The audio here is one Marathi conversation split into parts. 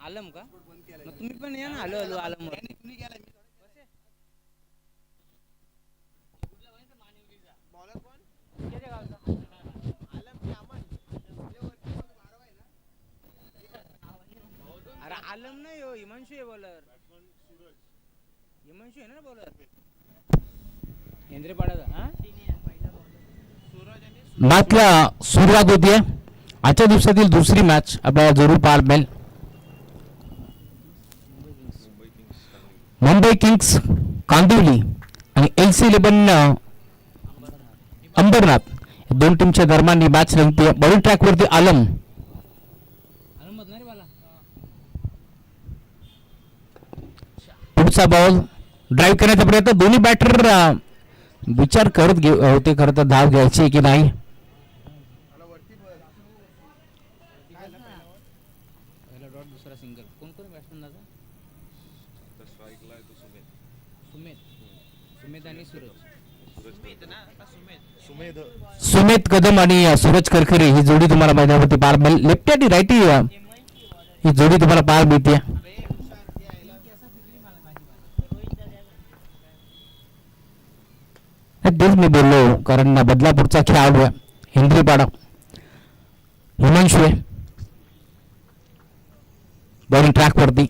आलम का? मग तुम्ही पण या ना. हॅलो हॅलो आलम अरे आलम नाही हो, हिमांशू आहे बॉलर. हिमांशू आहे ना बॉलर हेंद्रेपाडाचा. हा मॅचला सुरुवात होतीये. आजच्या दिवसातील दुसरी मॅच आपल्याला जरूर पाहायला मिळेल. मुंबई किंग्स कांदिवली आणि LC11 अंबरनाथ दोन टीमच्या दरम्यान ही मॅच रंगते. बॉलिंग ट्रॅक वरती आलम. पुढचा बॉल ड्राईव्ह करण्याचा प्रयत्न. दोन्ही बॅटर विचार करत होते खरं तर धाव घ्यायची की नाही. पहिला डॉट दुसरा सिंगल. कोण कोण बॅट्समन दादा? सुमेध आणि सुमेध कदम आणि सूरज करकरे ही जोडी तुम्हाला मैदानावरती पाहायला मिळेल. लेफ्टी आणि राईटी ही जोडी तुम्हाला पाहायला मिळते. तेच मी बोललो कारण बदलापूरचा खेळाडू आहे हेंद्रीपाडा हिमांशू आहे बॉलिंग ट्रॅक वरती.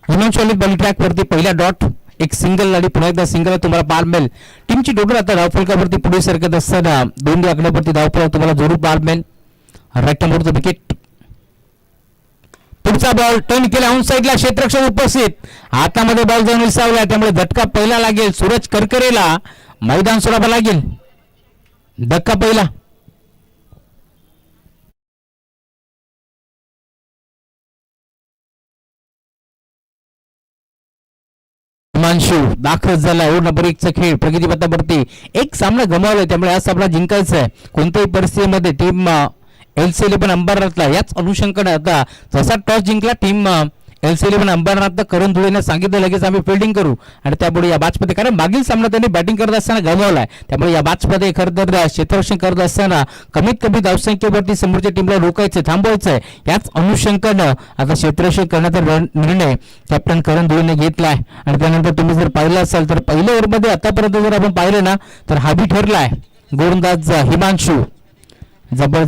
हिमांशू आले बॉलिंग ट्रॅक वरती. पहिला डॉट एक सिंगल आणि पुन्हा एकदा सिंगल तुम्हाला पाहायला मिळेल. टीमची टोटल आता धावफलकावरती पुढे सरकत असताना 2 आकड्यावरती धावफलक तुम्हाला जरूर पाहायला मिळेल. राईट नंबरचं विकेट. पुढचा बॉल टर्न केला ऑन साईडला. क्षेत्ररक्षक उपस्थित. हातामध्ये बॉल जाऊन विसावला त्यामुळे झटका पहिला लागेल. सूरज करकरेला मैदान सोडावं लागेल. धक्का पहिला. हिमांशू दाखल झाला. ओव्हर नंबर 1 चा खेळ प्रगती पथावरती. एक सामना गमावलाय त्यामुळे हा सामना जिंकायचा आहे. कोणत्याही परिस्थितीमध्ये टीम LC11 अंबरनाथला याच अनुषंगाने आता जसा टॉस जिंकला टीम LC11 अंबरनाथ करून धुळेने सांगितलं लगेच आम्ही फिल्डिंग करू आणि त्यापुढे या मॅचमध्ये कारण मागील सामना त्यांनी बॅटिंग करत असताना गमावलाय त्यामुळे या मॅचमध्ये खरं तर क्षेत्ररक्षण करत असताना कमीत कमी धावसंख्येवरती समोरच्या टीमला रोखायचं थांबवायचं आहे. याच अनुषंगानं आता क्षेत्ररक्षण करण्याचा निर्णय कॅप्टन करण धुळेने घेतलाय. आणि त्यानंतर तुम्ही जर पाहिलं असाल तर पहिल्या ओव्हरमध्ये आतापर्यंत जर आपण पाहिलं ना तर हा बी ठरलाय गोलंदाज हिमांशू. जबळ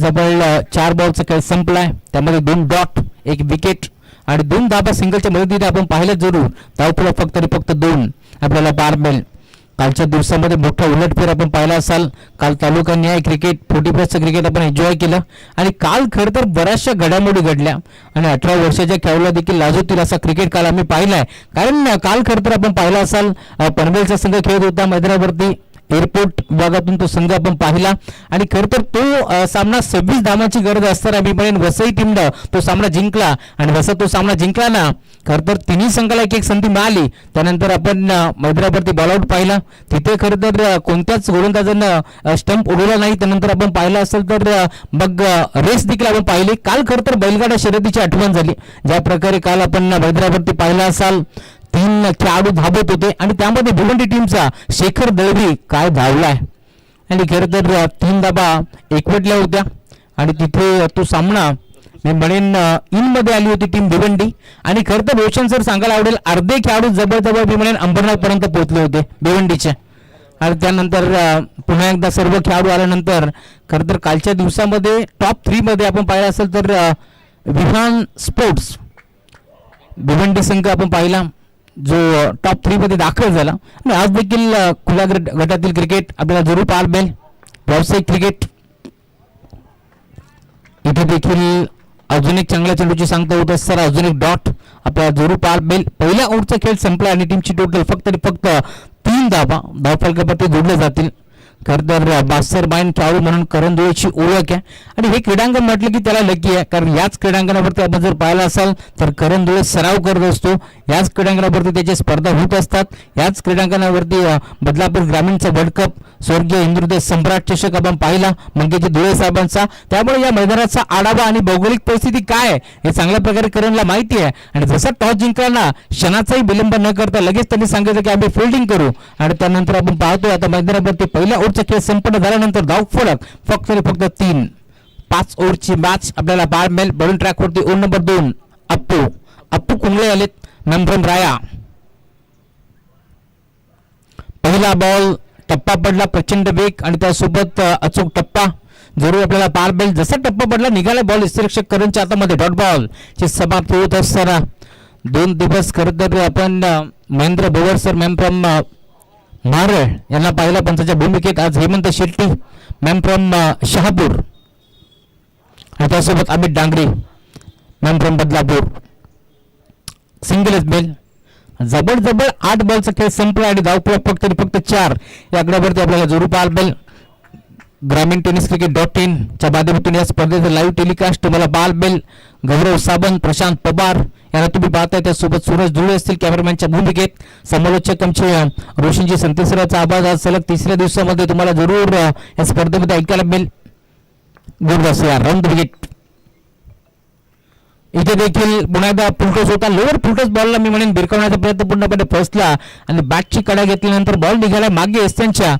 4 बॉलचा खेळ संपलाय. त्यामध्ये 2 डॉट 1 विकेट आणि 2 धाबा सिंगलच्या मदतीने आपण पाहिलं जरूर. धावफलक फक्त 2 आपल्याला पाहायला मिळेल. कालच्या दिवसामध्ये मोठा उलटफेर आपण पाहिला असाल. काल तालुका न्याय क्रिकेट 40+ क्रिकेट आपण एन्जॉय केलं आणि काल खरं तर बऱ्याचशा घडामोडी घडल्या आणि 18 वर्षाच्या खेळाडूला देखील लाजवतील असा क्रिकेट काल आम्ही पाहिलाय. कारण काल खरं तर आपण पाहिला असाल पनवेलचा संघ खेळत होता मैदानावरती. एअरपोर्ट विभागातून तो संघ आपण पाहिला आणि खरं तर तो सामना 26 धावांची गरज असताना मी म्हणेन वसई टीमनं तो सामना जिंकला आणि जसा तो सामना जिंकला ना खरं तर तिन्ही संघाला एक संधी मिळाली. त्यानंतर आपण मैदानावरती बॉलआउट पाहिला. तिथे खरं तर कोणत्याच गोलंदाजांना स्टंप उडवला नाही. त्यानंतर आपण पाहिलं असेल तर मग रेस देखील आपण पाहिली. काल खरं तर बैलगाडा शर्यतीची आठवण झाली. ज्या प्रकारे काल आपण मैदानावरती पाहिलं असाल 3 खेळाडू धावत होते आणि त्यामध्ये भिवंडी टीमचा शेखर दळवी काय धावलाय आणि खरं तर 3 धाबा एकवटल्या होत्या आणि तिथे तो सामना मी म्हणेन मध्ये आली होती टीम भिवंडी. आणि खरं तर रोशन सर सांगायला आवडेल अर्धे खेळाडू जवळ मी म्हणेन अंबरनाथ पर्यंत पोहोचले होते भिवंडीचे. आणि त्यानंतर पुन्हा एकदा सर्व खेळाडू आल्यानंतर खरं तर कालच्या दिवसामध्ये टॉप 3 मध्ये आपण पाहिलं असेल तर विहान स्पोर्ट्स भिवंडी संघ आपण पाहिला जो टॉप 3 मध्ये दाखल झाला. आणि आज देखील खुल्या गटातील क्रिकेट आपल्याला जरूर पाहायला मिळेल. व्यावसायिक क्रिकेट इथे देखील अजून एक चांगल्या चेंडूची सांगता होत असताना अजून एक डॉट आपल्याला जरूर पाहायला मिळेल. पहिल्या ओव्हरचा खेळ संपला आणि टीमची टोटल फक्त 3 धावा धावफलकावरती जोडले जातील. खरं तर बास्टर माइंड खेळाडू म्हणून करण धुळेची ओळख आहे आणि हे क्रीडांगण म्हटलं की त्याला लकी आहे. कारण याच क्रीडांगणावरती आपण जर पाहिलं असाल तर करण धुळे सराव करत असतो. याच क्रीडांगणावरती त्याच्या स्पर्धा होत असतात. याच क्रीडांगणावरती बदलापूर ग्रामीणचा वर्ल्ड कप स्वर्गीय इंद्रदेश सम्राट चषक आपण पाहिला मंगेजी धुळे साहेबांचा. त्यामुळे या मैदानाचा आढावा आणि भौगोलिक परिस्थिती काय आहे हे चांगल्या प्रकारे करणला माहिती आहे. आणि जसा टॉस जिंकला क्षणाचाही विलंब न करता लगेच त्यांनी सांगितलं की आम्ही फिल्डिंग करू. आणि त्यानंतर आपण पाहतोय आता मैदानावरती पहिल्या ओव्हरचा खेळ संपन्न झाल्यानंतर धावफलक फक्त आणि फक्त 3. 5 ओव्हरची मॅच आपल्याला पाहायला मिळेल. बॉलिंग ट्रॅकवरती ओव्हर नंबर 2 अप्पू कुंबळे आलेत मेम्ब्रम राया. पहिला बॉल टप्पा पडला, प्रचंड वेग आणि त्यासोबत अचूक टप्पा जरूर आपल्याला पाहायला मिळेल. जसा टप्पा पडला निघाला बॉल यष्टीरक्षक करणच्या हातामध्ये. डॉट बॉल ची समाप्ती होत असताना 2 दिवस खरं तर आपण Mahendra Bowar sir ma'am from नारळ यांना पाहिला पंचाच्या भूमिकेत. आज हेमंत शेट्टी मॅम फ्रॉम शहापूर आणि त्यासोबत अमित डांगरे मॅम फ्रॉम बदलापूर. सिंगलच बेल जबड 8 बॉलचा खेळ संपला आणि धावफलक फक्त आणि फक्त 4 या आकड्यावरती आपल्याला जरूर पाहायला मिळेल. ग्रामीण टेनिस क्रिकेट.in च्या माध्यमातून या स्पर्धेचं लाईव्ह टेलिकास्ट तुम्हाला पाहायला मिळेल. गौरव सावंत, प्रशांत पवार यांना तुम्ही पाहताय. त्यासोबत सूरज धुळे असतील कॅमेरामॅनच्या भूमिकेत. समालोचक आमचे रोशनजी संतेसराचा आवाज आज सलग 3ऱ्या दिवसामध्ये तुम्हाला जरूर या स्पर्धेमध्ये ऐकायला मिळेल. गुरुदास या राऊंड विकेट. इथे देखील पुन्हा एकदा फुलटॉस होता. लोअर फुलटॉस बॉलला मी म्हणेन भिरकवण्याचा प्रयत्न पूर्णपणे फसला आणि बॅटची कडा घेतल्यानंतर बॉल निघाला मागे एस्टनच्या.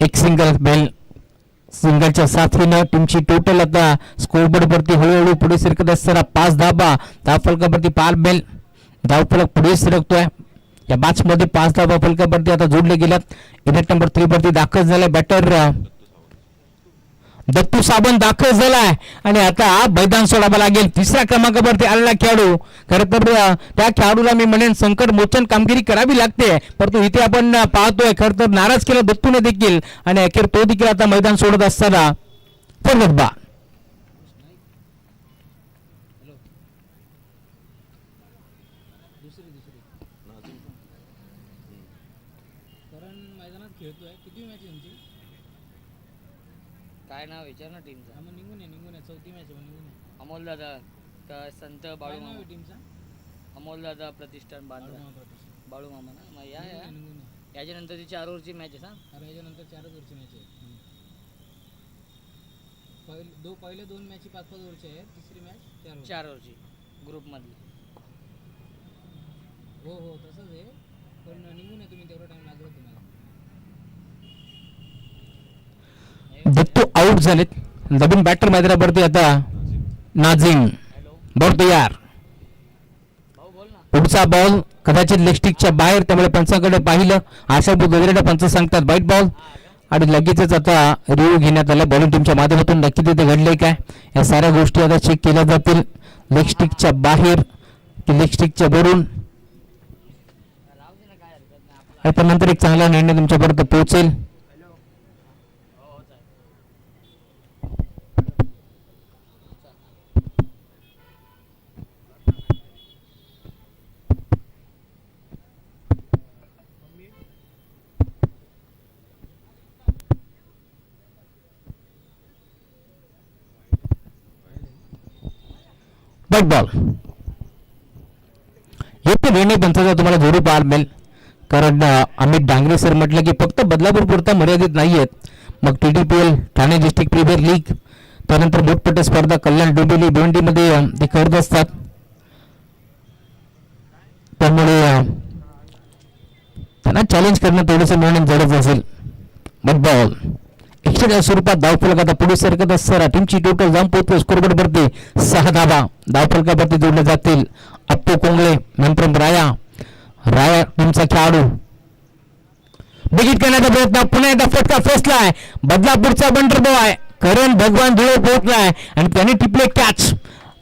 एक सिंगल बेल. सिंगलच्या साथीनं टीमची टोटल आता स्कोरबोर्डवरती हळूहळू पुढे सरकत असताना 5 धाबा धावफलकावरती पाहायला मिळेल. धावफलक पुढे सरकतोय. या मॅच मध्ये 5 धाबा फलकावरती आता जोडले गेल्यात. इनिंग नंबर 3 वरती दाखल झालाय बॅटर दत्तू साबण दाखल झालाय आणि आता मैदान सोडावं लागेल. 3ऱ्या क्रमांकावरती आलेला खेळाडू. खरं तर त्या खेळाडूला मी म्हणेन संकट मोचन कामगिरी करावी लागते, परंतु इथे आपण पाहतोय खरं तर नाराज केलं दत्तूने देखील आणि अखेर तो देखील आता मैदान सोडत असताना फरगतबा. मैदानात खेळतोय. किती मॅच आहे तुमची? काय नाव विचार ना टीमचं. निघून आहे 4थी मॅच निघून आहे. अमोल दादा तर संत बाळू मामा टीमचा. अमोल दादा प्रतिष्ठान बाळू मामा ना. मग याच्यानंतरची 4 ओव्हरची मॅच आहे. अरे याच्यानंतर 4 ओव्हरची मॅच आहे. पहिले 2 मॅच 5-5 ओव्हरची आहे. 3री मॅच 4 ओव्हरची ग्रुपमधली. हो तसंच आहे पण निघून आहे तुम्ही. तेवढा टाइम लागला तुम्हाला. दत्तू आउट झालेत. नवीन बॅटर मैदानावरती आता नाझीम. बॉल तयार. पुढचा बॉल कदाचित लेगस्टिकच्या बाहेर, त्यामुळे पंचांकडे पाहिलं. आशाभूत गजरेला पंच सांगतात वाईट बॉल आणि लगेचच आता रिव्ह्यू घेण्यात आला बॉलिंग टीमच्या माध्यमातून. नक्की तिथे घडले काय या साऱ्या गोष्टी आता चेक केल्या जातील. लेगस्टिकच्या बाहेर की लेगस्टिकच्या वरून त्यानंतर एक चांगला निर्णय तुमच्यापर्यंत पोहोचेल. वाईट बॉल. येथे निर्णय पंचाचा तुम्हाला जरूर पाहायला मिळेल, कारण अमित डांगरे सर म्हटलं की फक्त बदलापूर पुरता मर्यादित नाहीयेत. मग TTPL Thane district premier league, त्यानंतर मोठमोठ्या स्पर्धा कल्याण डोंबिवली भिवंडीमध्ये ते करत असतात. त्यामुळे त्यांना चॅलेंज करणं थोडंसं मिळणं जडच असेल. वाईट बॉल. एक्स्ट्रा स्वरूपात धावफलक आता पुढे सरकत असताना टीमची टोटल जाऊन पोहोचते स्कोरबोर्डवरती 6 धाबा धावफलकावरती जोडले जातील. अप्पू कोंगळे नंतर राया टीमचा खेळाडू. बिगिट करण्याचा प्रयत्न. पुन्हा एकदा फटका फसलाय. बदलापूरचा बंडर बॉय करण भगवान धुळे पोहोचलाय आणि त्याने टिपले कॅच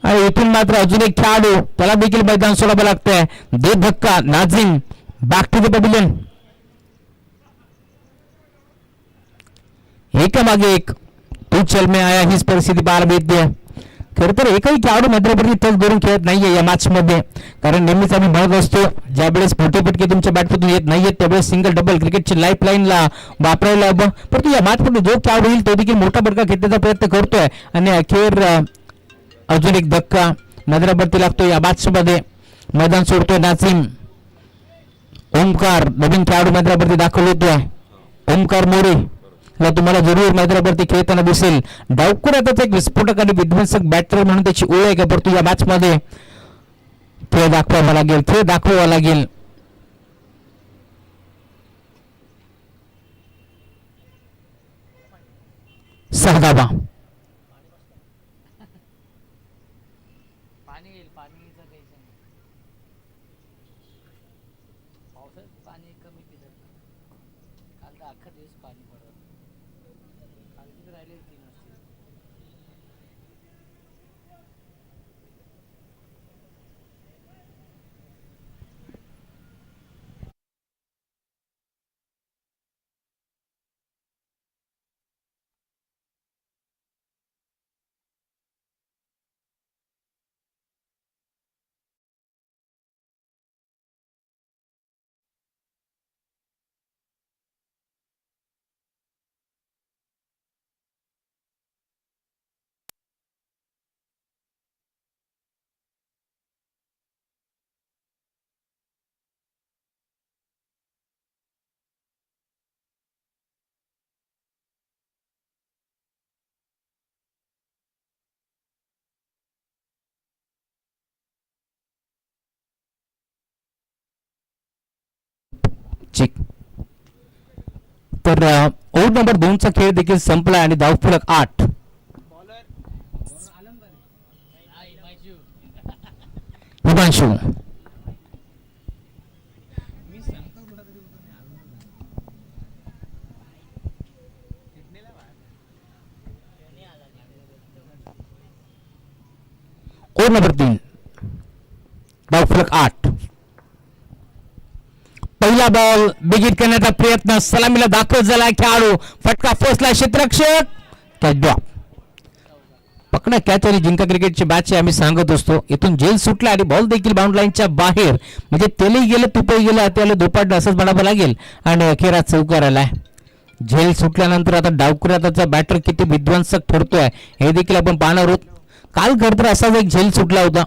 आणि इथून मात्र अजून एक खेळाडू त्याला देखील मैदान सोडावं लागतंय. दे धक्का. Nazim back to the pavilion. एकामागे एक तू चल में आया हीच परिस्थिती पाहायला मिळते. खरं तर एकही खेळाडू मध्यप्रती तग धरून खेळत नाहीये या मॅच मध्ये, कारण नेहमीच आम्ही म्हणत असतो ज्यावेळेस मोठे फटके तुमच्या बॅटमधून येत नाहीयेत त्यावेळेस सिंगल डबल क्रिकेटची लाईफ लाईनला वापरायला हवं. परंतु या मॅच मध्ये जो खेळाडू येईल तो देखील मोठा फटका घेण्याचा प्रयत्न करतोय आणि अखेर अजून एक धक्का नजरावरती लागतोय. या मॅच मध्ये मैदान सोडतोय नाझीम. ओमकार नवीन खेळाडू मैदानावरती दाखल होतोय. ओमकार मोरे तुम्हाला जरूर मैदानावरती खेळताना दिसेल. डावखुरा त्याचा एक विस्फोटक आणि विध्वंसक बॅटर म्हणून त्याची ओळख आहे, परंतु या मॅच मध्ये खेळ दाखवावा लागेल. सहा धाबा. पाणी येईल, पाणीचं टेन्शन नाही. पावसाळ्यात पाणी कमी पितात. काल तर अख्खा दिवस पाणी पडत. काल किती राहिले 3 वाजता. चेक. तर ओव्हर नंबर 2चा खेळ देखील संपला आणि धावफलक 8. हिमांशू. ओव्हर नंबर 3 धावफलक 8. पहिला बॉल बिगिट करण्याचा प्रयत्न, सलामीला दाखल झाला खेळाडू, फटका फसला, क्षेत्ररक्षक कॅच ड्रॉप. पकडा कॅच आणि जिंका क्रिकेटची बॅच आम्ही सांगत असतो. इथून झेल सुटला आणि बॉल देखील बाउंड लाईनच्या बाहेर, म्हणजे तेलही गेलं तुपही गेलं, त्याला दुपाट असंच म्हणावं लागेल. आणि अखेर चौकार आलाय. झेल सुटल्यानंतर आता डावकऱ्याचा बॅटर किती विध्वंसक ठरतोय हे देखील आपण पाहणार आहोत. काल खरं तर असाच एक झेल सुटला होता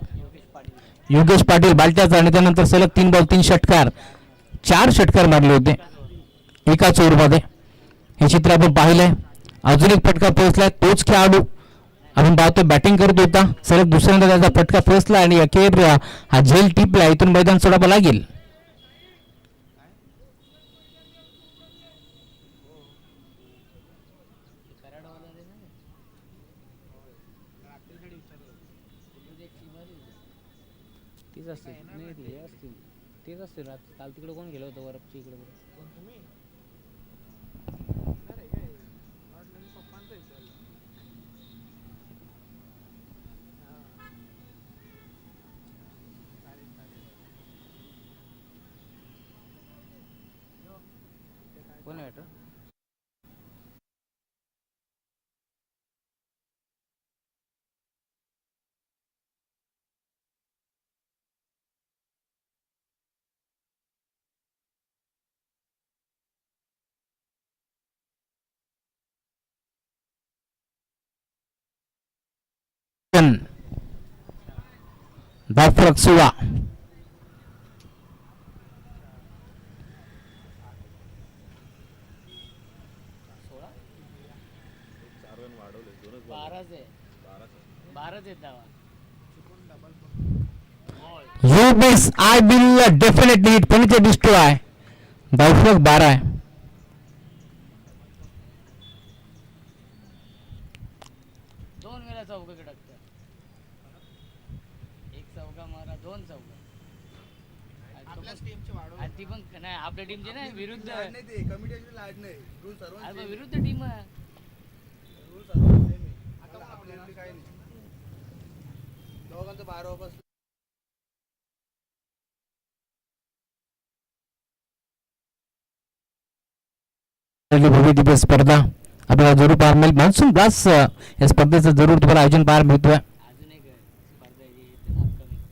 योगेश पाटील बालट्याचा, आणि त्यानंतर सलग 3 बॉल 3 षटकार, 4 षटकार मारले होते एकाच ओव्हरमध्ये. हे चित्र आपण पाहिलंय. अजून एक फटका पोहोचलाय, तोच खेळाडू आपण पाहतो बॅटिंग करत होता, सलग दुसऱ्यांदा त्याचा फटका फसला आणि अखेर हा झेल टिपला. इथून मैदान सोडावं लागेल. तीच असते नाही, ती असतील तेच असते. काल तिकडे कोण गेलं होतं वरपच्या इकडे? कोण आहे? धावफलक 16. You miss, I will definitely hit, पण ते destroy. धावफलक 12 आहे. दोन वेळा चौका टाकतात. एक चौका मारा, 2 चौका. ती पण नाही आपल्या टीमची नाही, विरुद्ध विरुद्ध टीम आहे. दोघांचं 12 ओव्हर भव्य दिव्य स्पर्धा आपल्याला जरूर पाहायला मिळेल. मान्सून ब्लास्ट या स्पर्धेचं जरूर तुम्हाला आयोजन पाहायला मिळतोय. अजून एक स्पर्धा येते ना अपकमिंग,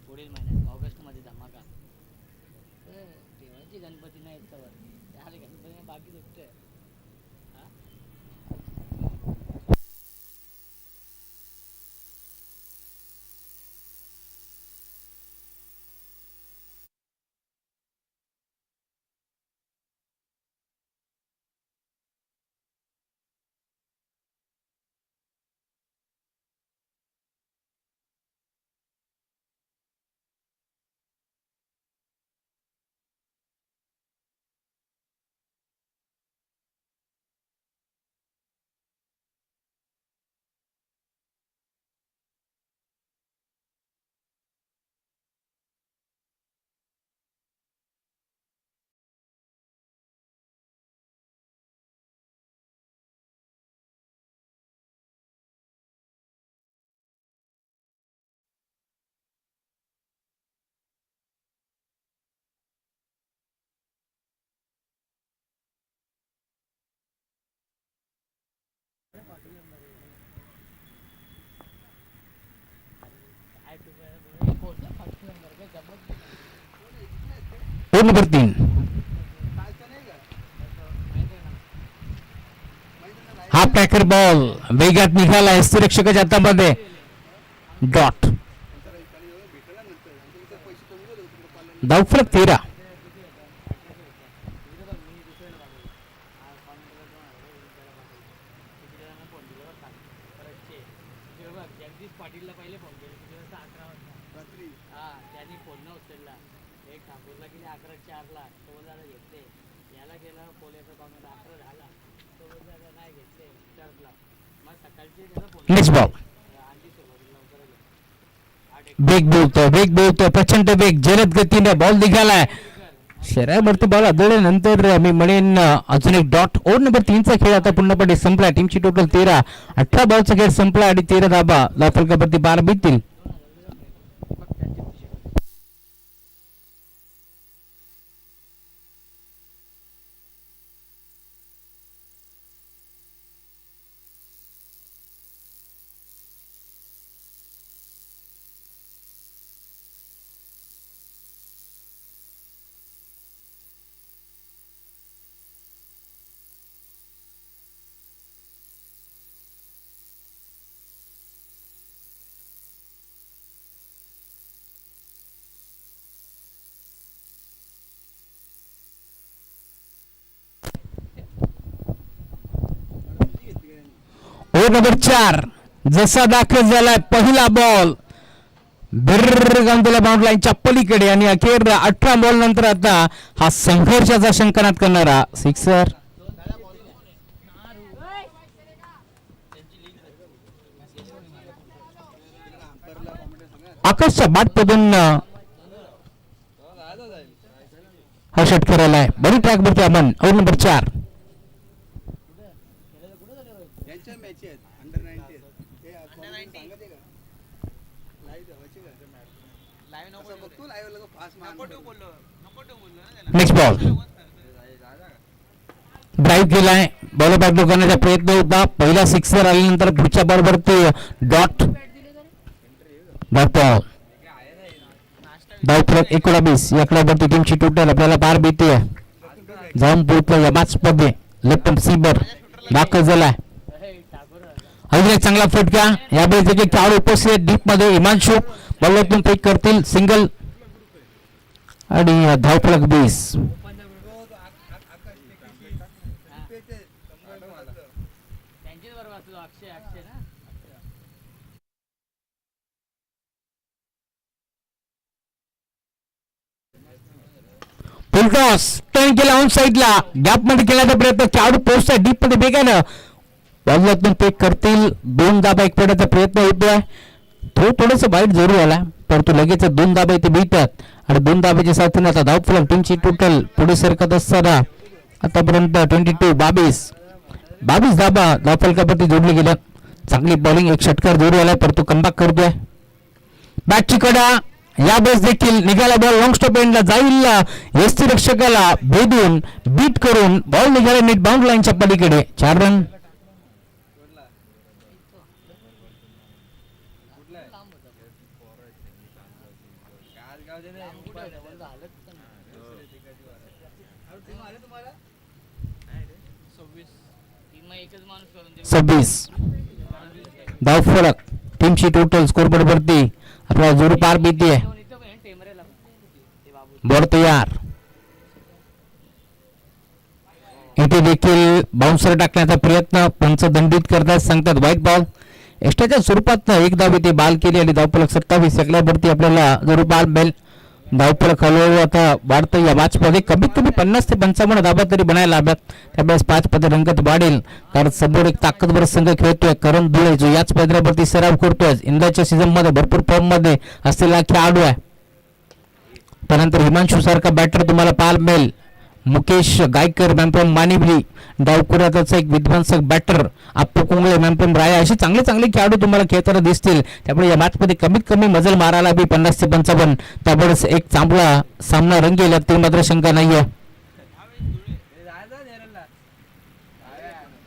पुढील महिन्यात ऑगस्टमध्ये धमाका. तेव्हाची गणपती नाही येत, गणपती बाकी सुटतंय. Over number 3. हा ट्रॅकर बॉल वेगात निघाला यष्टिरक्षकाच्या हातामध्ये. डॉट. धावफलक 13. जगदीश पाटीलला पहिले फोन केले किती वाजता 11 वाजता हा त्यांनी फोन न उचलला. एक ठाकूरला गेले 11:04 तो बोलला घेतले. याला गेला पोल्याचा पाहुण्याला 11 झाला तो बोलला नाही घेतले चर्चला. मग सकाळची त्याला फोन नेक्स्ट बॉल. आणली सुरुवातीला लवकर वेग बोलतोय प्रचंड वेग जलद गतीने बॉल निघालाय. शरीरावरती बॉल आदळल्यानंतर मी म्हणेन अजून एक डॉट. ओव्हर नंबर 3 चा खेळ आता पूर्णपणे संपला. टीमची टोटल 13. 18 बॉलचा खेळ संपला आणि 13 धाबा धावफलकावरती 12 बीतील. ओव्हर नंबर 4 जसा दाखल झालाय पहिला बॉल गांधीला बाउंड लाईनच्या पलीकडे आणि अखेर 18 बॉल नंतर आता हा संघर्षाचा शंकनात करणारा सिक्सर. आकाशच्या बॅटमधून हा षटकार आलाय. बरी ट्रॅक वरती आपण. Over number 4. यांच्या मॅच आहेत अंडर 19 हे अंडर 19 सांगते का लाईव्ह व्हायची का लाईव्ह नको बघ तू लाईव्ह लगा फास्ट मार नको तो बोललो ना त्याला. Next ball. ड्राईव्ह केलाय. बॉल बॅक करण्याचा प्रयत्न होता. पहिला सिक्सर आल्यानंतर पुढच्या बॉलवरती डॉट. बॉल धावफलक 19. या खेळावरती टीमची टोटल आपल्याला 12 भीती आहे. जाऊन पोहोचला या मॅच मध्ये लेफ्ट सीबर दाखल झालाय. अजून एक चांगला फटका. यावेळी जे खेळाडू उपस्थित डीप मध्ये हिमांशू बॉलवरतून फेक करतील सिंगल आणि धावफलक 20. त्यांचीच बरोबर वाचलो अक्षय ना. फुल टॉस टर्न केला ऑन साईडला. गॅप मध्ये केल्याचा प्रयत्न. खेळाडू पोहोचतोय डीप मध्ये वेगानं बॉलवरतून फेक करतील. 2 धाबा एक पडण्याचा प्रयत्न होतोय. थोडस वाईट जरूर आला परंतु लगेच 2 धाबा इथे मिळतात आणि 2 धाब्याच्या साथीने आता धावफलक टीमची टोटल पुढे सरकत असताना आतापर्यंत 22 धाबा धावफलकावरती जोडले गेल्या. चांगली बॉलिंग. एक षटकार जरूर आलाय परंतु कमबॅक करतोय. बॅटची कडा यावेळेस देखील निघाला बॉल. लॉंग स्टॉप एंडला जाईल. यष्टिरक्षकाला भेदून बीट करून बॉल निघाला नेट बाउंड लाईनच्या पलीकडे. 4 रन. तुम्हाला 26 धावफलक टीमची टोटल स्कोरबोर्ड वरती आपला जोर पार भीती आहे. बॉल तयार. इथे देखील बाउन्सर टाकण्याचा प्रयत्न पंच दंडित करतात. सांगतात व्हाईट बॉल. एक्स्ट्राच्या स्वरूपात एक धाव इथे बाल केली आणि धावफलक 27. एकल्यावरती आपल्याला जोर बाल बेल. धावफलक हळूहळू आता वाढतं. या मॅच मध्ये कमीत कमी 50 ते 55 धाबा तरी बनायला हव्यात. त्यावेळेस 5 पदे रंगत वाढेल कारण समोर एक ताकदवर संघ खेळतोय. करण धुळे जो याच पदरावरती सराव करतोय. इंदाच्या सीझन मध्ये भरपूर फॉर्म मध्ये असलेला खेळाडू आहे. त्यानंतर हिमांशू सारखा बॅटर तुम्हाला पाहायला मिळेल. मुकेश गायकर मॅम्पम मानिवली डावकुराचा एक विध्वंसक बॅटर. अप्पू कुंगळे मॅम्पम राया असे चांगले चांगले खेळाडू तुम्हाला खेळताना दिसतील. त्यामुळे या मॅच मध्ये कमीत कमी मजल मारायला बी 50 ते 55. त्यामुळेच एक चांगला सामना रंगेल यात मात्र शंका नाहीये.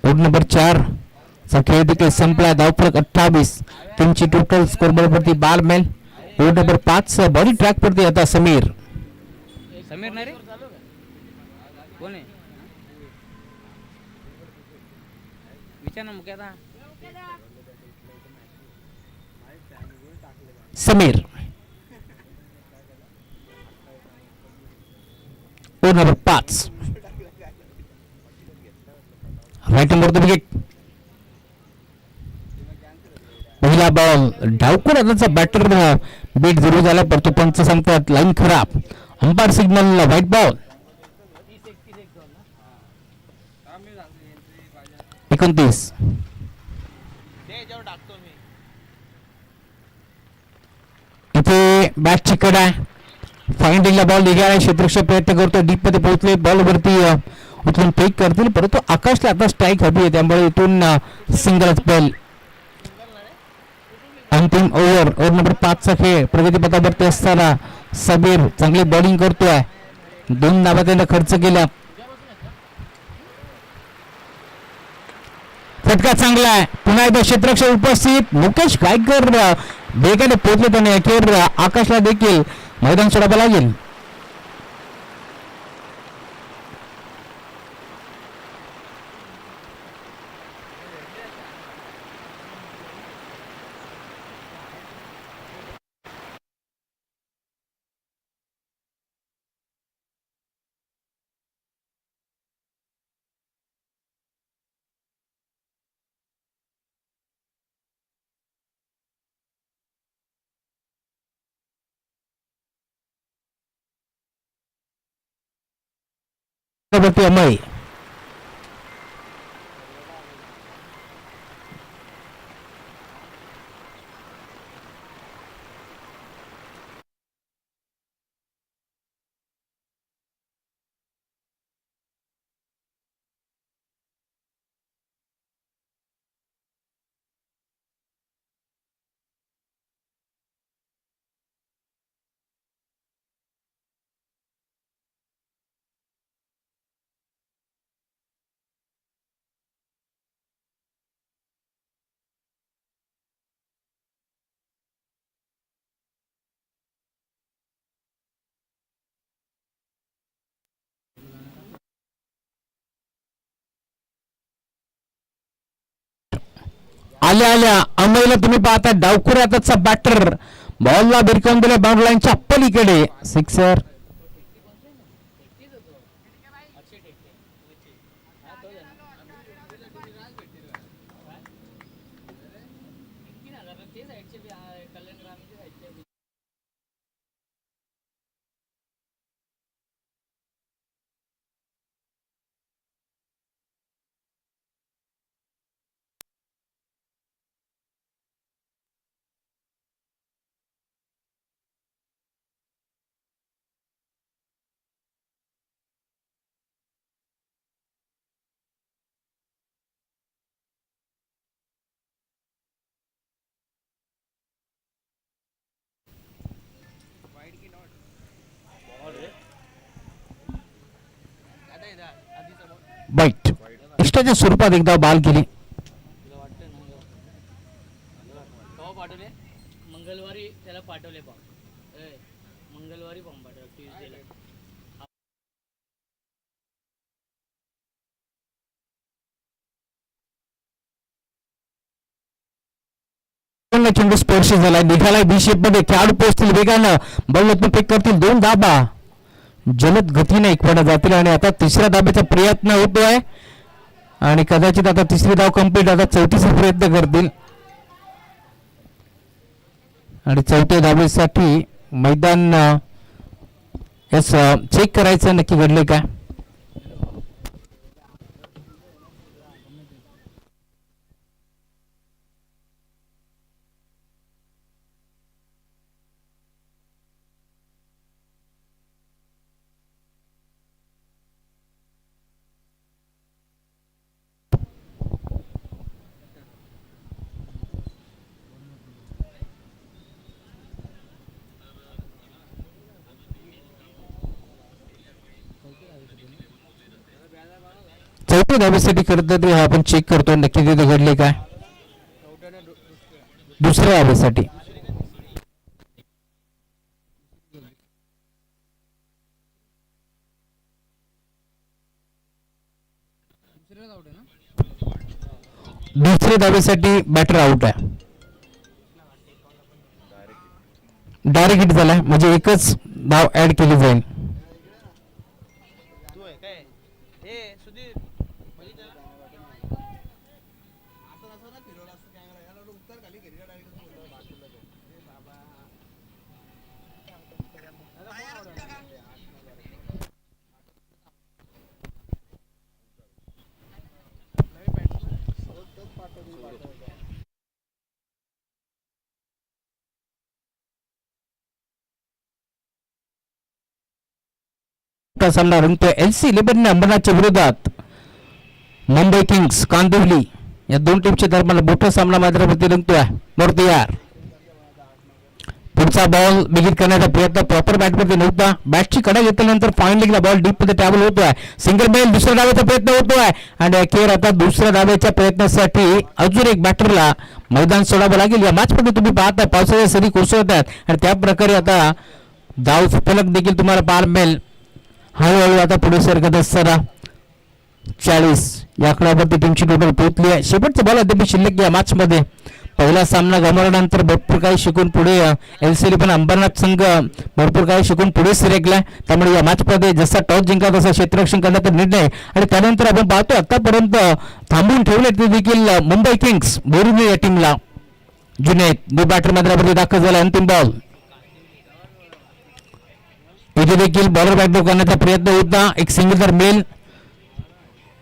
ओव्हर नंबर 4 चा खेळ देखील संपला. धावफलक 28. टीमची टोटल स्कोरबोर्ड वरती 12 मेल. ओव्हर नंबर 5 बॉडी ट्रॅक वरती आता समीर. समीर नाही रे कोण आहे विचार ना मुख्य आता Sameer over number 5 right number wicket पहिला बॉल डावखुर हाताचा बॅटर बीट जरूर झाला परंतु पंच सांगतात लाईन खराब अंपायर सिग्नल व्हाईट बॉल 29 इथे बॅटची कड आहे फाइंडिंगला बॉल निघाला क्षेत्ररक्षक प्रयत्न करतो डीप मध्ये पोहोचले बॉल वरती उचलून फेक करतील परंतु आकाशला आता स्ट्राईक हवी आहे त्यामुळे इथून सिंगलच बॉल अंतिम ओव्हर नंबर 5 चा खेळ प्रगतीपथावरती असताना सबीर चांगली बॉलिंग करतोय 2 धावा त्याने खर्च केल्या फटका चांगला आहे पुन्हा एकदा क्षेत्ररक्षक उपस्थित मुकेश गायकर वेगाने पोहोचले त्याने अखेर आकाशला देखील मैदान सोडावं लागेल अमय आल्या अमयला तुम्ही पाहता डावखुर हाताचा बॅटर बॉलला भिरकावून दिला बाउंड्री लाईनच्या पलीकडे सिक्सर बाईट इष्टाच्या स्वरूपात एकदा बाल केली तुला वाटतं ना केव्हा पाठवले मंगळवारी त्याला पाठवले बा मंगळवारी फॉर्म पाठवले ट्यूजडेला चेंडू स्पर्श झाला निघालाय बी शेप मध्ये खेळाडू पोहोचतील वेगानं बॉलवर फेक करतील 2 धाबा जलद गतीने एकवटा जातील आणि आता तिसऱ्या धाब्याचा प्रयत्न होतोय आणि कदाचित आता तिसरी धाव कंप्लीट आता चौथीचा प्रयत्न करतील आणि चौथ्या धावेसाठी मैदान चेक करायचं नक्की घडले काय चौथ्या धावेसाठी खरं तर आपण चेक करतो नक्की तिथे घडले काय दुसऱ्या धावेसाठी दुसऱ्या धावेसाठी बॅटर आउट आहे. डायरेक्ट हिट झालाय म्हणजे एकच धाव ऍड केली जाईल. सामना रंगतोय LC11 अंबरनाथच्या विरोधात मुंबई किंग्स कांदिवली या दोन टीमच्या दरम्यान मोठा सामना मैदानावरती रंगतोय. मूर्ती यार पुढचा बॉल बिगिट करण्याचा प्रयत्न प्रॉपर बॅटवरती नव्हता. बॅटची कडा घेतल्यानंतर फायनली बॉल डीप मध्ये ट्रॅव्हल होतोय. सिंगल बेल दुसऱ्या डाव्याचा प्रयत्न होतोय आणि अखेर आता दुसऱ्या डाव्याच्या प्रयत्नासाठी अजून एक बॅटरला मैदान सोडावं लागेल. या मॅच मध्ये तुम्ही पाहता पावसाच्या सरी कोसळतात आणि त्या प्रकारे आता धाव फलक देखील तुम्हाला पाहायला मिळेल. हळूहळू आता पुढे सरकत असताना 40 या आकड्यावरती टीमची टोटल पोहोचली आहे. शेवटचा बॉल अद्याप शिल्लक या मॅच मध्ये. पहिला सामना गमावल्यानंतर भरपूर काही शिकून पुढे LC11 अंबरनाथ संघ भरपूर काही शिकून पुढे सरकलाय. त्यामुळे या मॅच मध्ये जसा टॉस जिंकला तसा क्षेत्ररक्षण करण्याचा निर्णय आणि त्यानंतर आपण पाहतो आतापर्यंत थांबवून ठेवले ते देखील मुंबई किंग्स बोरिवली या टीमला. जुनेद बॅटर मैदानावरती दाखल झाला. अंतिम बॉल इथे देखील बॉलर बॅट करण्याचा प्रयत्न होता. एक सिंगल मेल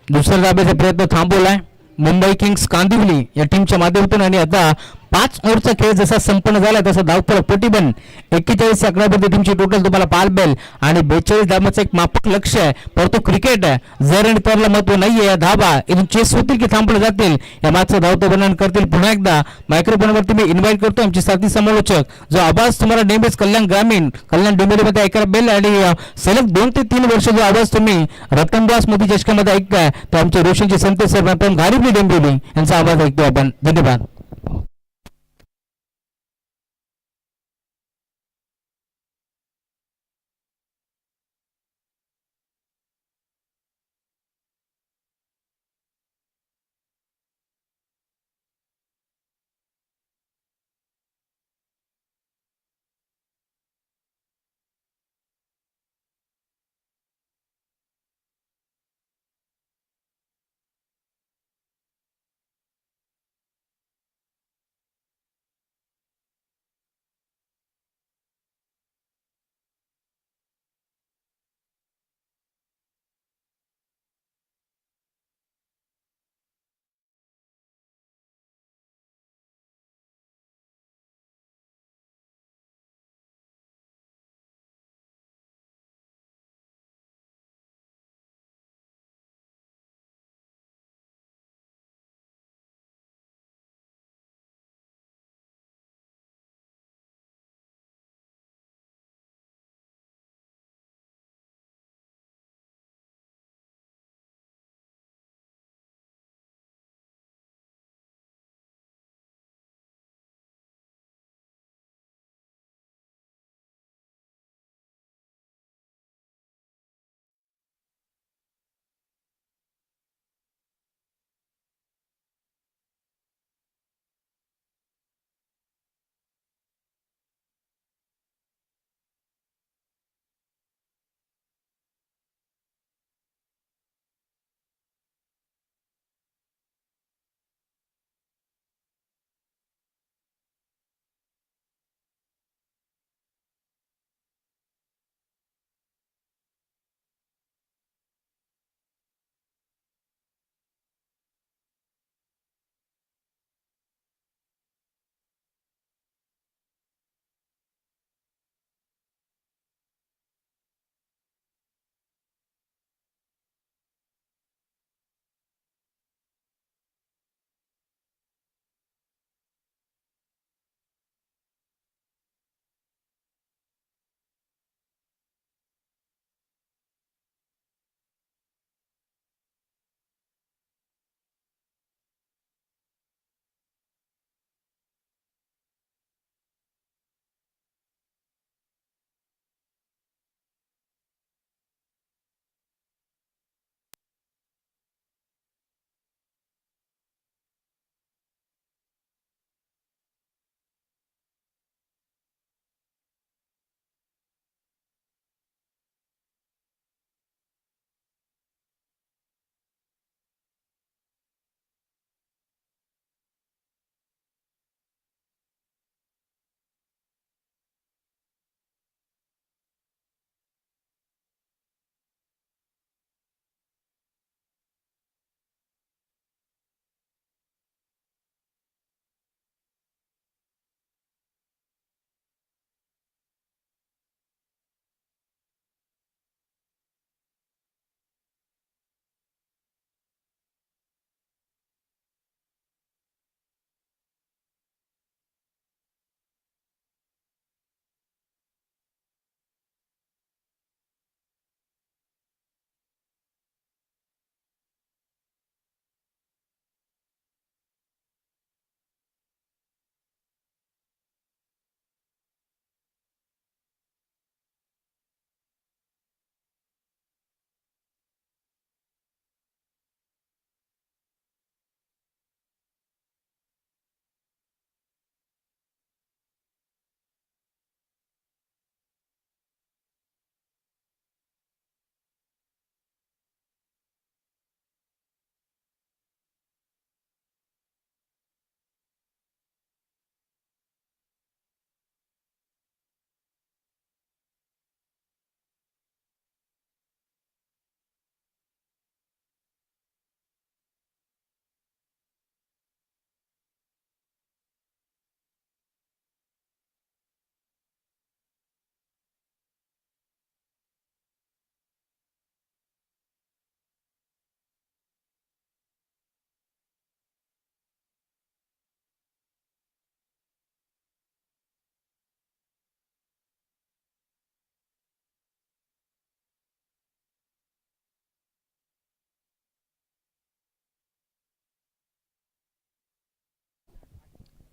दुसऱ्या धाब्याचा प्रयत्न थांबवलाय मुंबई किंग्स कांदिवली या टीमच्या माध्यमातून. आणि आता 5 ओव्हरचा खेळ जसा संपन्न झाला तसा धावफलक पोटीबन 41 आकड्यावरती टीमची टोटल तुम्हाला पाहायला मिळेल आणि 42 धावांचं एक माफक लक्ष आहे. परंतु क्रिकेट आहे जर आणि तरला महत्व नाहीये. या धाबा इथून चेस होतील की थांबले जातील या मॅचचं धावतं वर्णन करतील. पुन्हा एकदा मायक्रोफोनवरती मी इन्व्हाइट करतो आमचे साथी समालोचक जो आवाज तुम्हाला नेहमीच कल्याण ग्रामीण कल्याण डोंबिवलीमध्ये ऐकायला मिळेल आणि सलग 2 ते 3 वर्ष जो आवाज तुम्ही रतनदास मोदी चषकामध्ये ऐकताय तो आमचे रोशनचे संत सर आपण गारिबली डोंबिवली यांचा आवाज ऐकतो आपण. धन्यवाद.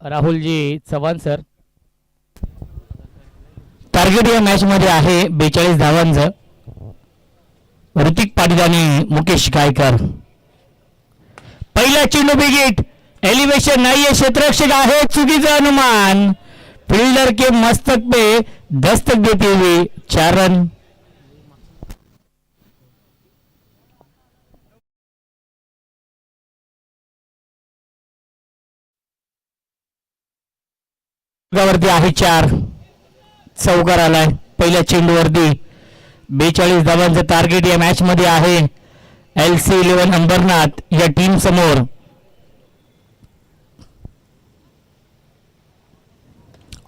राहुलजी चव्हाण सर. टार्गेट या मॅच मध्ये आहे 42 धावांचं. ऋतिक पाटील आणि मुकेश गायकर. पहिला चेंडू बिगिट. एलिव्हेशन नाहीये, क्षेत्ररक्षक आहे, चुकीचा अनुमान. फील्डर के मस्तक पे दस्तक देते हुए 4 रन. वरती आहे 4. चौकार आलाय पहिल्या चेंडूवरती. 42 धावांचं टार्गेट या मॅच मध्ये आहे LC11 अंबरनाथ या टीम समोर.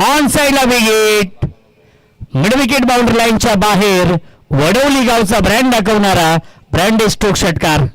ऑन साइडला विकेट. मिड विकेट बाउंड्री लाईनच्या बाहेर. वडवली गावचा ब्रँड दाखवणारा ब्रँड स्ट्रोक षटकार.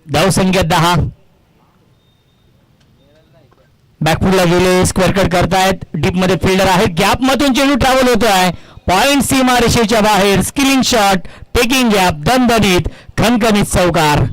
धावसंख्या 10. बॅकफुटला गेले, स्क्वेअर कट करतायत. डीप मध्ये फिल्डर आहेत. गॅप मधून चेंडू ट्रॅव्हल होतोय. पॉइंट सीमा रेषेच्या बाहेर. स्किलिंग शॉट, टेकिंग गॅप, दणदणीत खणखणीत चौकार.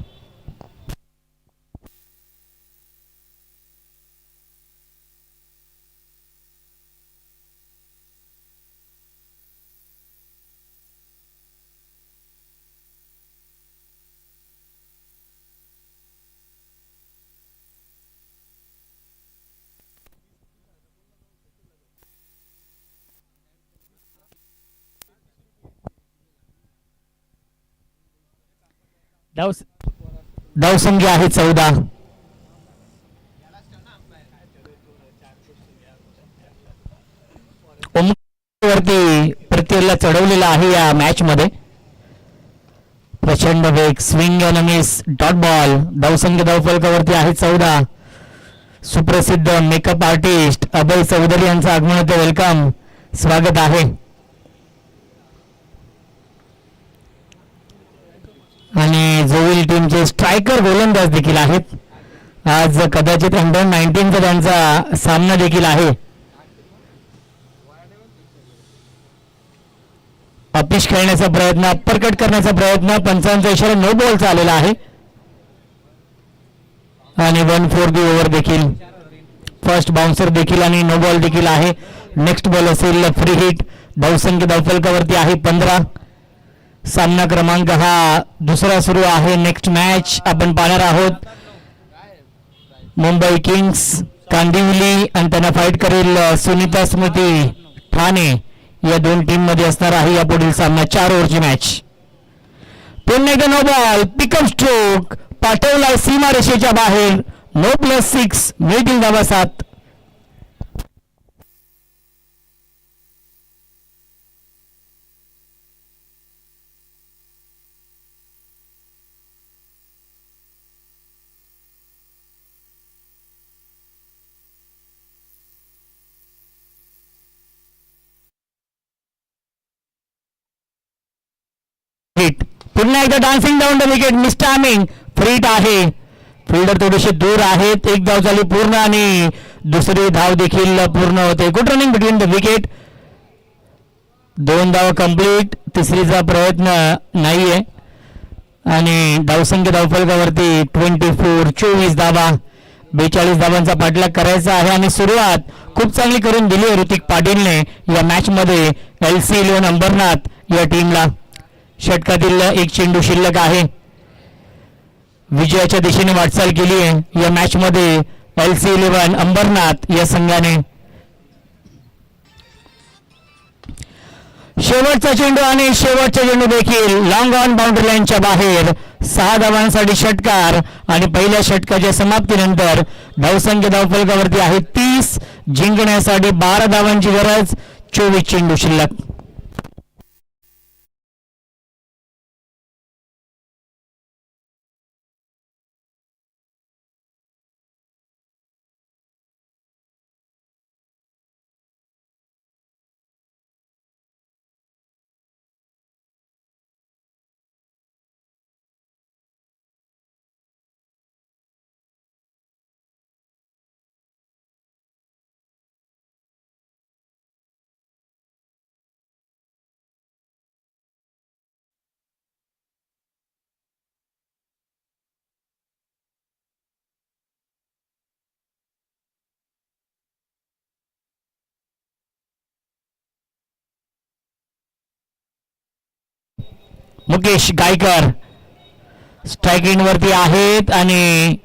धावसंख्या आहे 14. वरती प्रत्येकाला चढवलेला आहे या मॅच मध्ये. प्रचंड वेग, swing and miss, dot ball. धावसंख्या धावफलकावरती आहे 14. सुप्रसिद्ध मेकअप आर्टिस्ट अभय चौधरी यांचं आगमन होते. वेलकम, स्वागत आहे. आणि जोविल टीमचे स्ट्रायकर गोलंदाज देखील आहेत. आज कदाचित अंडर-19 चा त्यांचा सामना देखील आहे. अपिश खेळण्याचा प्रयत्न, अप्पर कट करण्याचा प्रयत्न. पंचांचा इशारा नो बॉलचा आलेला आहे. आणि 1/4 ओव्हर देखील. फर्स्ट बाउन्सर देखील आणि नो बॉल देखील आहे. नेक्स्ट बॉल असेल फ्री हिट. धावसंख्या धावफलकावरती आहे 15. सामना क्रमांक हा दुसरा सुरू आहे. नेक्स्ट मॅच आपण पाहणार आहोत. मुंबई किंग्स कांदिवली आणि त्यांना फाईट करेल सुनीता स्मृती ठाणे या दोन टीम मध्ये असणार आहे या पुढील सामना. 4 ओव्हरची मॅच. पुन्हा एकदा नो बॉल. पिकअप स्ट्रोक पाठवलाय सीमा रेषेच्या बाहेर. नो +6 मिळतील धावा 7. पुन्हा एकदा dancing down the wicket. Miss timing. फ्रीट आहे. फिल्डर थोडेसे दूर आहेत. एक धाव झाली पूर्ण आणि दुसरी धाव देखील पूर्ण होते. Good running between the wicket. 2 धाव कंप्लीट. तिसरीचा प्रयत्न नाहीये. आणि धावसंख्या धावफलकावरती 24 धावा. 42 धावांचा पाठलाग करायचा आहे. आणि सुरुवात खूप चांगली करून दिली आहे ऋतिक पाटीलने या मॅच मध्ये LC11 अंबरनाथ या टीमला. षटकातील एक चेंडू शिल्लक आहे. विजयाच्या दिशेने वाटचाल केली आहे या मॅच मध्ये LC11 अंबरनाथ या संघाने. शेवटचा चेंडू आणि शेवटचा चेंडू देखील लॉंग ऑन बाउंड्री लाईनच्या बाहेर. 6 धावांसाठी षटकार आणि पहिल्या षटकाच्या समाप्तीनंतर धावसंख्या धावफलकावरती आहे 30. जिंकण्यासाठी 12 धावांची गरज. 24 चेंडू शिल्लक. मुकेश गायकर स्ट्राईक एंड वरती आहेत आणि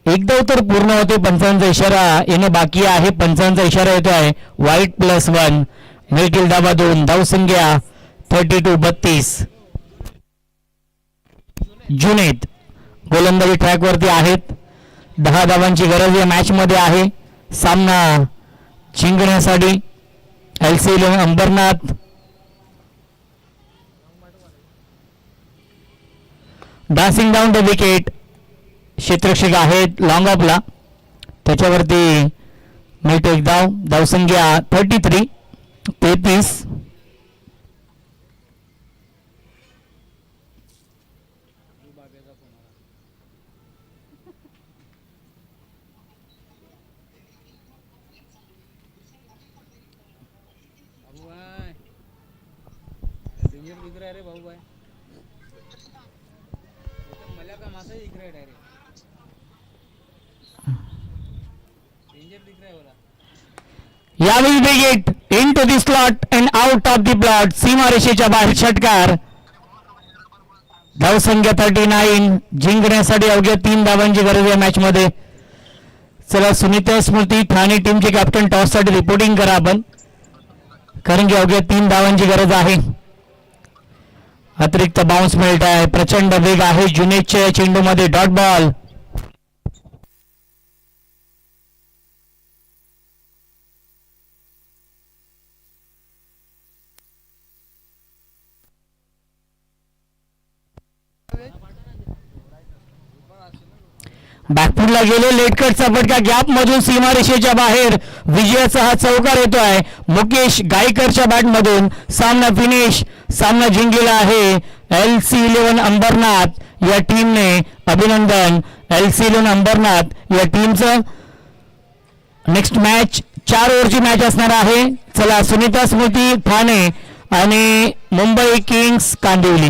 एक धाव तर पूर्ण होते. पंचांचा इशारा येणं बाकी आहे. पंचांचा इशारा येतो आहे. वाईट +1 मिळतील धावा 2. धावसंख्या 32-32. जुनेद गोलंदाजी ट्रॅक वरती आहेत. 10 धावांची गरज या मॅच मध्ये आहे. सामना जिंकण्यासाठी LC Ambernath dancing down the wicket. क्षेत्ररक्षक आहेत लॉंग ऑफला. त्याच्यावरती मिळतो एक धाव. धावसंख्या 33. यावेळी wicket into the slot and out of the plot. सीमारेषेच्या बाहेर षटकार. धावसंख्या 39. जिंकण्यासाठी अवघ्या 3 धावांची गरज या मॅच मध्ये. चला सुनीता स्मृती ठाणे टीमचे कॅप्टन टॉस साठी रिपोर्टिंग करा आपण, कारण की अवघ्या 3 धावांची गरज आहे. अतिरिक्त बाउन्स मिळत आहे. प्रचंड वेग आहे जुनेदच्या चेंडू मध्ये. Dot ball. बॅकफुटला गेले. लेटकटचा फटका गॅप मधून सीमारेषेच्या बाहेर. विजयाचा हा चौकार येतो आहे मुकेश गायकरच्या बॅट मधून. सामना फिनिश. सामना जिंकलेला आहे LC11 अंबरनाथ या टीमने. अभिनंदन LC11 अंबरनाथ या टीमचं. नेक्स्ट मॅच 4 ओव्हरची मॅच असणार आहे. चला सुनीता स्मृती ठाणे आणि मुंबई किंग्स कांदिवली.